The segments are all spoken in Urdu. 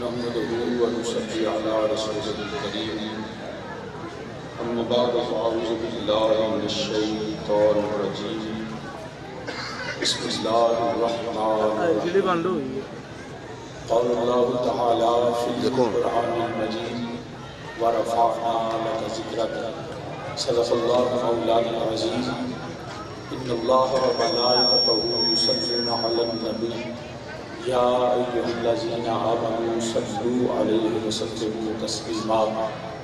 نحمده ونصلي على رسوله الكريم أما بعد فأعوذ بالله من الشيطان الرجيم بسم الله الرحمن الرحيم قال الله تعالى في القرآن المجيد ورفعنا لك ذكرك صدق الله مولانا العظيم إن الله وملائكته يصلون على النبي یا ایھا الذین آمنوا صلوا علیہ وسلموا تسلیما۔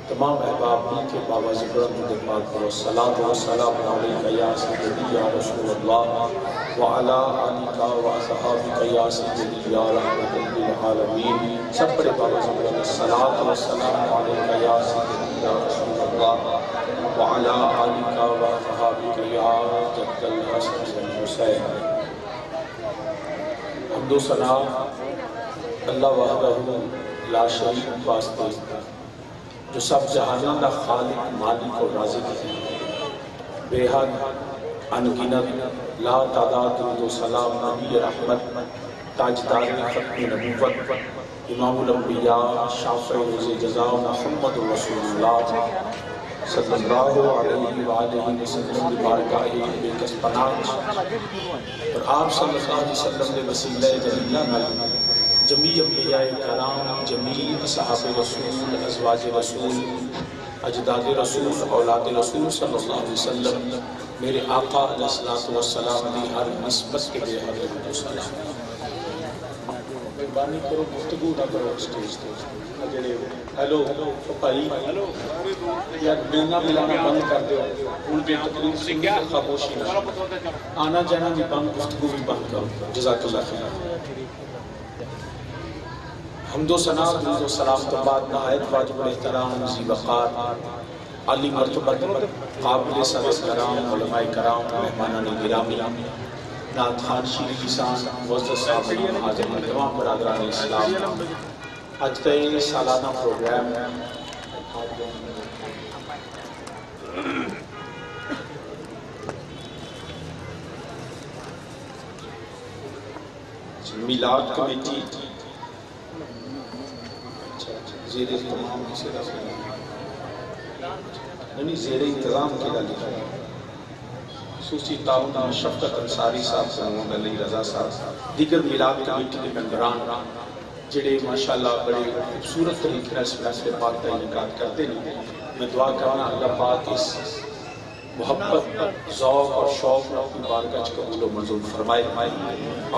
تمام احباب کے بابا زبرم کے پاک پر صلاۃ و سلام علیک یا سیدی یا رسول اللہ وعلی آلک و اصحابک یا سیدی یا رحمت للعالمین۔ سب پر بابا زبرم صلاۃ و سلام علیک یا سیدی یا رسول اللہ وعلی آلک و اصحابک یا جد الحسن والحسین۔ حمد و ثنا اللہ وحدہ لا شریک واسطے جو سب جہانوں کا خالق مالک اور رازق ہے، بے حد انگنت لا تعداد درود و سلام نبی رحمت تاجدار ختم نبوت امام الانبیاء شافع روز جزا محمد رسول اللہ صلی اللہ علیہ وآلہ وسلم بارگاہ بے کس پناہ اور آپ صلی اللہ علیہ وسلم نے وسیلہ جلیلہ نال جمیع انبیاء کرام، جمیع اصحاب رسول، ازواج رسول، اجداد رسول، اولاد رسول صلی اللہ علیہ وسلم میرے آقا علیہ السلام دی ہر نسبت کے لئے حضرت و سلام۔ مہربانی کرو گفتگو نہ کرو اسٹیج ہیلو بھائی یا ملنا ملانا بند کر دو، ان بے تقریر سنگھ سے خاموشی نہ، آنا جانا بھی بند، گفتگو بھی بند کرو۔ جزاک اللہ خیر۔ حمد و ثنا درود و سلام کے بعد نہایت واجب الاحترام ذی وقار عالی مرتبت قابل صدر کرام، علماء کرام، مہمانان گرامی، نعت خوان شیر لسان، معزز صاحب حاضرین، تمام برادران اسلام، آج کا یہ سالانہ پروگرام میلاد کمیٹی زیر اہتمام کسی رسول نہیں زیر انتظام کے لئے خصوصی تعاون شفقت انصاری صاحب سلمان علیہ رضا صاحب، دیگر میلاد کمیٹی کے ممبران جڑے ماشاءاللہ بڑے خوبصورت طریقے سے فیصلے پاک کا انعقاد کرتے ہیں۔ میں دعا کرنا اللہ پاک اس محبت، ذوق اور شوق کی بارگاہ قبول و منظور فرمائے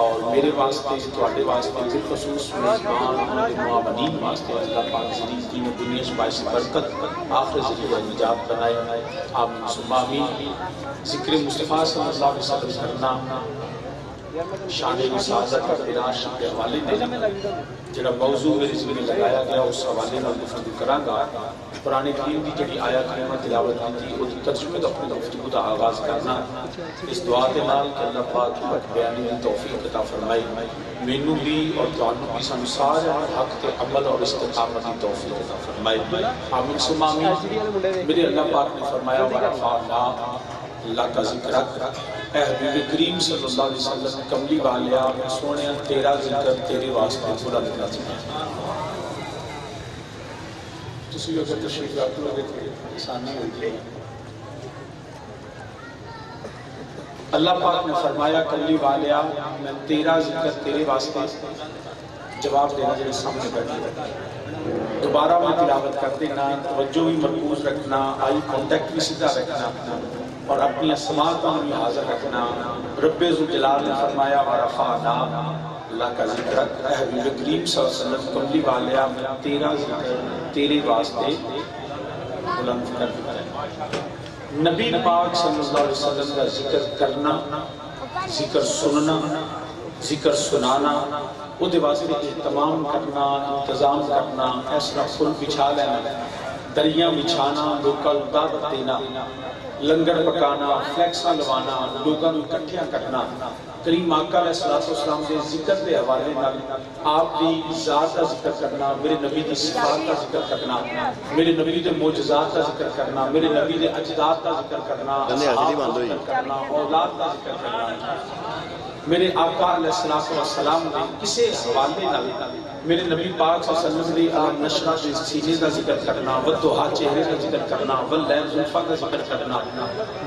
اور میرے واسطے تواڈے واسطے بالخصوص میزبان معاونین واسطے اللہ پاک ذریعہ دین و دنیا سے باعث برکت آخر ذریعہ نجات بنائے۔ آمین ثم آمین۔ ذکر مصطفیٰ صلی اللہ علیہ وسلم کرنا شان رسالت کا فراش کے حوالے دے جڑا موضوع میرے ذمہ لگایا گیا اس حوالے میں گفتگو کروں گا۔ قرآن کریم کی جڑی آیات کریمہ تلاوت کی تھی اس ترجمے تو اپنے گفتگو کا آغاز کرنا اس دعا کے نال کہ اللہ پاک حق بیانی کی توفیق عطا فرمائے، مینوں بھی اور تانوں بھی سانوں سارے حق کے عمل اور استقامت کی توفیق عطا فرمائے۔ آمین ثم آمین۔ میرے اللہ پاک نے فرمایا ورفعنا اللہ کا ذکر، اے حبیب کریم صلی اللہ علیہ وسلم کملی والیا میں سونے تیرا ذکر تیرے واسطے بلند کر دیا۔ تسی اگر تشریف رکھ لو گے تو آسانی ہوگی۔ اللہ پاک نے فرمایا کملی والیا میں تیرا ذکر تیرے واسطے، جواب دینا جنہیں سامنے بیٹھے دوبارہ میں تلاوت کر دینا، توجہ بھی مرکوز رکھنا، آئی کانٹیکٹ بھی سیدھا رکھنا اور اپنی اسماء کو ہمیں حاضر رکھنا۔ رب ذوالجلال نے فرمایا ورفعنا اللہ کا ذکر، اے حبیب کریم صلی اللہ علیہ وسلم کملی والیا میں تیرا ذکر تیرے واسطے بلند کر دیا۔ نبی پاک صلی اللہ علیہ وسلم کا ذکر کرنا، ذکر سننا، ذکر سنانا، وہ دے واسطے اہتمام کرنا، انتظام کرنا، ایسا پھل بچھا لینا، دریاں بچھانا، لوکاں نوں دعوت دینا، لنگر پکانا، فلیکساں لوانا، لوگاں نوں اکٹھیاں کرنا۔ کریم آقا علیہ السلام کے ذکر کے حوالے نال آپ دی ذات کا ذکر کرنا، میرے نبی دی صفات کا ذکر کرنا، میرے نبی دے معجزات کا ذکر کرنا، میرے نبی دے اجداد کا ذکر کرنا، اصحاب کا ذکر کرنا، اولاد کا ذکر کرنا، میرے آقا علیہ السلام نے کسے حوالے نال میرے نبی پاک صلی اللہ علیہ وسلم دی نشرہ دے سینے دا ذکر کرنا، ودوہا چہرے دا ذکر کرنا، واللیل زلفا دا ذکر کرنا،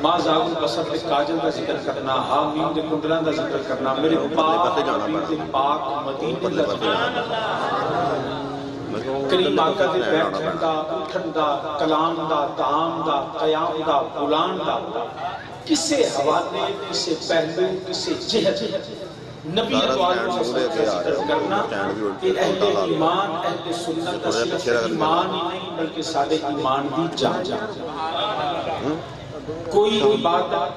ما زاغ البصر دے کاجل دا ذکر کرنا، حامیم دے کنڈلان دا ذکر کرنا، میرے پاک نبی دے پاک مدینے دا ذکر کرنا، کریم آقا دے بیٹھن دا، اٹھن دا، کلام دا، تعام دا، قیام دا، بلان دا، کسے حوالے، کسے پہلو، کسے جہت نبی دوالوں سے ذکر کرنا کہ اہل ایمان، اہل سنت صرف ایمان ہی نہیں بلکہ سارے ایمان بھی جان جان، کوئی عبادت،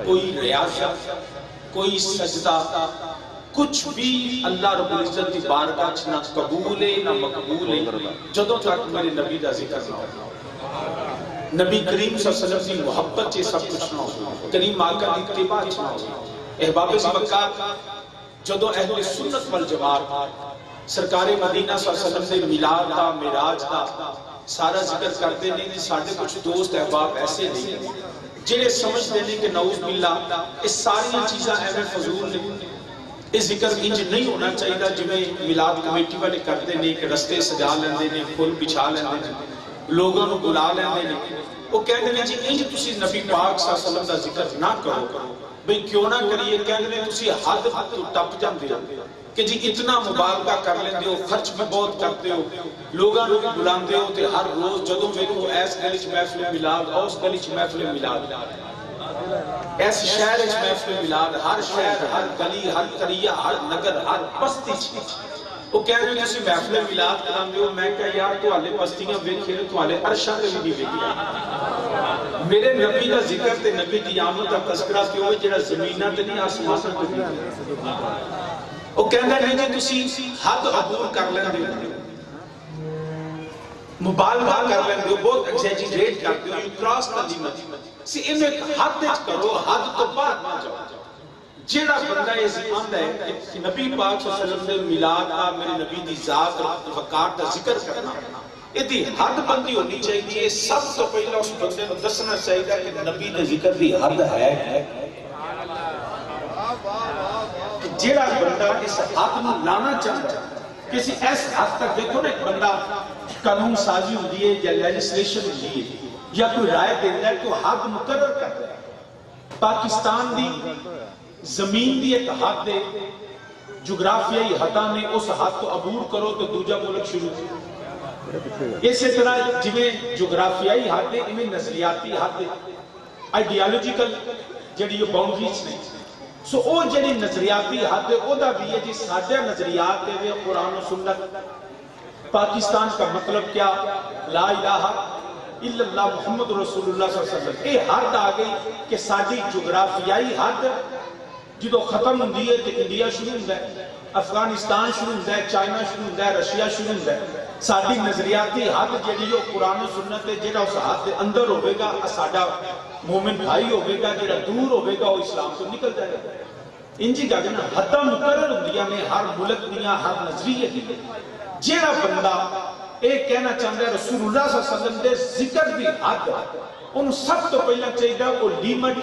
کوئی ریاضت، کوئی سجدہ، کچھ بھی اللہ رب العزت کی بارگاہ نہ قبول ہے نہ مقبول ہے جدوں تک میرے نبی دا ذکر نہ ہو، نبی کریم صلی اللہ علیہ وسلم کی محبت سے سب کچھ نہ ہو، کریم آقا کی اتباع نہ ہو، احباب مکہ جدو اہل سنت والجماعت سرکار مدینہ صلی اللہ علیہ وسلم سے میلاد دا، معراج دا سارا ذکر کرتے نہیں کہ ساڑھے کچھ دوست احباب ایسے نہیں جنہیں سمجھتے نہیں کہ نعوذ باللہ اس ساری چیزاں اہم فضول نہیں، اس ذکر انج نہیں ہونا چاہیے جنہیں میلاد کمیٹی والے کرتے نہیں کہ رستے سجا لیندے نہیں، پھول بچھا لیندے نہیں، لوگوں کو بلا لیندے نہیں، وہ کہتے ہیں جی انج تسی نبی پاک صلی اللہ علیہ وسلم دا ذکر نہ کرو، بھئی کیوں نہ کریے، کہتے ہیں تسی حد تو ٹپ جاندے ہو کہ جی اتنا مبارکہ کر لیندے ہو، خرچ بھی بہت کرتے ہو، لوگوں کو بلاندے ہو تے ہر روز جدوں ویکھو ایس گلی چ محفل میلاد، اس گلی چ محفل میلاد، ایس شہر چ محفل میلاد، ہر شہر، ہر گلی، ہر قریہ، ہر نگر، ہر بستی چ وہ کہہ رہے ہیں جیسے محفل میلاد کراندے ہو، میں کہا یار تو آلے بستیاں ویکھے تو آلے عرشاں تے بھی نہیں ویکھے، میرے نبی دا ذکر تے نبی دی آمد دا تذکرہ کیوں ہے جڑا زمینہ تے نہیں آسمان تے نہیں، وہ کہندا نہیں جی تسی حد عبور کر لیندے ہو، مبالغہ کر لیندے ہو، بہت ایگزیجریٹ کرتے ہو، یو کراس دا لیمٹ، سی انہیں حد وچ کرو، حد تو بعد نہ جاؤ، جیڑا بندہ یہ آندا ہے کہ نبی پاک صلی اللہ علیہ وسلم نے میلاد کا، میرے نبی دی ذات وقار دا ذکر کرنا، یہ حد بندی ہونی چاہیے، سب تو پہلا اس بندے کو دسنا چاہیے کہ نبی دے ذکر دی حد ہے، جیڑا بندہ اس حد میں لانا چاہتا ہے، کسی ایسے حد تک دیکھو نا ایک بندہ قانون سازی ہوتی ہے یا لیجسلیشن ہوتی ہے یا کوئی رائے دیتا ہے تو حد مقرر کرتا ہے، پاکستان دی زمین دی ایک حد ہے، جغرافیائی حداں نے اس حد تو عبور کرو تو دوجا ملک شروع ہے، اسی طرح جویں جغرافیائی حد ہے انہیں نظریاتی حد ہے، آئیڈیالوجیکل جڑی یہ باؤنڈریز نہیں، سو او جڑی نظریاتی حد ہے او دا بھی ہے جی سادہ نظریات دے وے قرآن و سنت، پاکستان کا مطلب کیا، لا الہ الا اللہ محمد رسول اللہ صلی اللہ علیہ وسلم، یہ حد آ گئی کہ ساری جغرافیائی حد جدو ختم ہوندی ہے تو انڈیا شروع ہوتا ہے، افغانستان شروع ہوتا ہے، چائنا شروع ہوتا ہے، رشیا شروع ہوتا ہے، ساری نظریاتی حد جڑی وہ قرآن و سنت ہے، جڑا اس حد کے اندر ہوئے گا ساڈا مومن بھائی ہوئے گا، جڑا دور ہوئے گا وہ اسلام تو نکل جائے گا، انجی گا جنا حداں مقرر ہوندیاں نے ہر ملک دیاں، ہر نظریے دی، جڑا بندہ ایک کہنا چاہتا ہے رسول اللہ صلی اللہ علیہ وسلم دے ذکر دی حد، انہوں سب تو پہلا چاہیے وہ لیمٹ،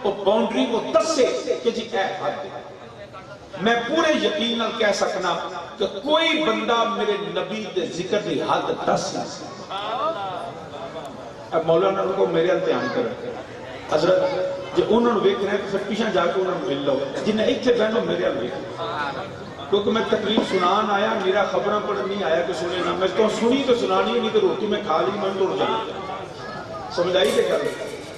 وہ باؤنڈری، وہ دسے کہ جی اے حد، میں پورے یقین نال کہہ سکنا کہ کوئی بندہ میرے نبی دے ذکر دی حد دس نہیں سکتا۔ اب مولانا کو میرے امتحان کریں حضرت جب انہوں نے ویکھنا ہے تو پھر پیچھے جا کے انہوں نے مل لو، جنہیں ایک تھے بہنوں میرے ویکھنا، کیونکہ میں تقریب سنان آیا، میرا خبریں پڑھ نہیں آیا کہ سنے نہ، میں تو سنی تو سنانی نہیں تو روٹی میں کھا لی میں توڑ جائی، سمجھائی دے کر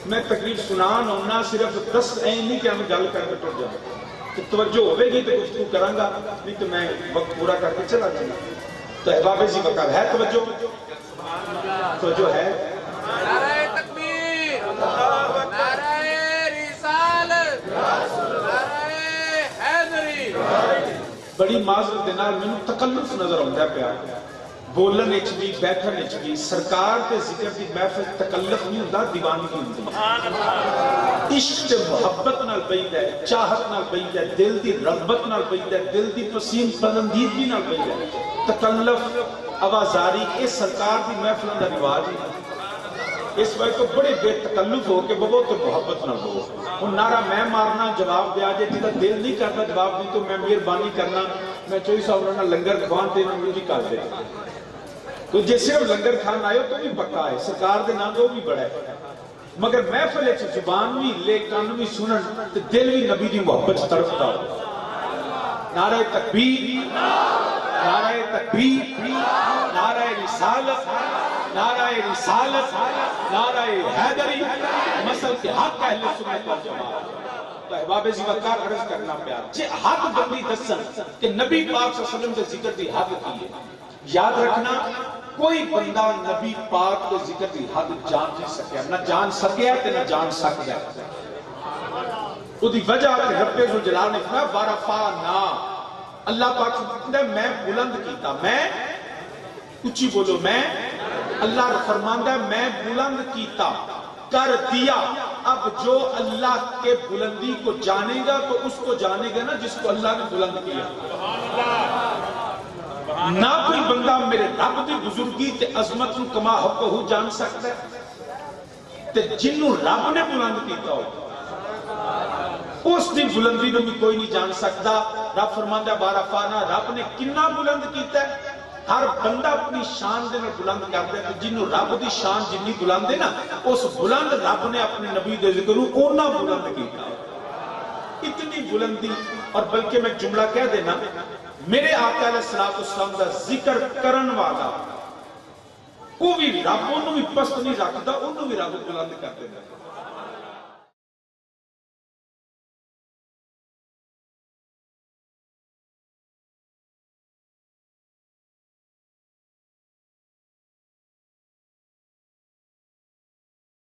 میں تقریب سنان ہونا صرف 10 این نہیں کہ ہمیں گل کر کے ٹوٹ جاؤں، کہ توجہ ہوئے گی تو گفتگو کروں گا، نہیں تو میں وقت پورا کر کے چلا جاؤں گا۔ تو احباب ذی وقار ہے توجہ ہے، نعرہ تکبیر، نعرہ رسالت، نعرہ حیدری۔ بڑی معذرت دینا میں تکلف نظر آتا ہے پیا، بولن اچ بھی بیٹھن اچ بھی، سرکار کے ذکر دی محفل تکلف نہیں ہوتا، دیوانگی ہوتی ہے، عشق محبت نال پئید ہے، چاہت نال پئید ہے، دل دی رغبت نال پئید ہے، دل دی پسین پسندیدگی نال پئید ہے، تکلف آوازاری اس سرکار دی محفل دا رواج ہے، اس وقت بڑے بے تکلف ہو کے بابو تو محبت نہ ہو ہوں نعرہ میں مارنا جواب دیا جے جہاں دل نہیں کرتا جواب دی تو میں مہربانی کرنا میں چوئی صاحب نے لنگر کھوان تے انہوں بھی کر دے تو جے صرف لنگر کھان آئے تو بھی پکا ہے سرکار دے نام تو بھی بڑا ہے مگر محفل چ زبان بھی لے کان بھی سنن تے دل بھی نبی دی محبت تڑپتا ہو نعرہ تکبیر نعرہ تکبیر نعرہ رسالت نعرہ رسالت نعرہ حیدری مسل کے حق اہل سنت والجماعت تو احباب زیوکار عرض کرنا پیار چھے حق بندی دسن کہ نبی پاک صلی اللہ علیہ وسلم کے ذکر دی حق کی ہے یاد رکھنا کوئی بندہ نبی پاک کے ذکر دی حق جان نہیں سکیا نہ جان سکیا تے نہ جان سکیا وہ دی وجہ کہ رب ذوالجلال نے فرمایا ورفعنا اللہ پاک نے میں بلند کیتا میں اچھی بولو میں اللہ فرماندہ میں بلند کیتا کر دیا اب جو اللہ کے بلندی کو جانے گا تو اس کو جانے گا نا جس کو اللہ نے بلند کیا نہ کوئی بندہ میرے رب دی بزرگی تے عظمت کما حق ہو جان سکتا ہے تے جنہوں رب نے بلند کیتا ہو اس دی بلندی نو بھی کوئی نہیں جان سکتا رب فرماندہ بارفانا رب نے کنا بلند کیتا ہے ہر بندہ اپنی شان دے میں بلند کرتا ہے جنہوں رب دی شان جنی بلند ہے نا اس بلند رب نے اپنے نبی دے ذکروں اونا بلند کیتا اتنی بلندی اور بلکہ میں جملہ کہہ دینا میرے آقا علیہ السلام دا ذکر کرن والا وہ بھی رب انہوں بھی پست نہیں رکھتا انہوں بھی رب بلند کر دینا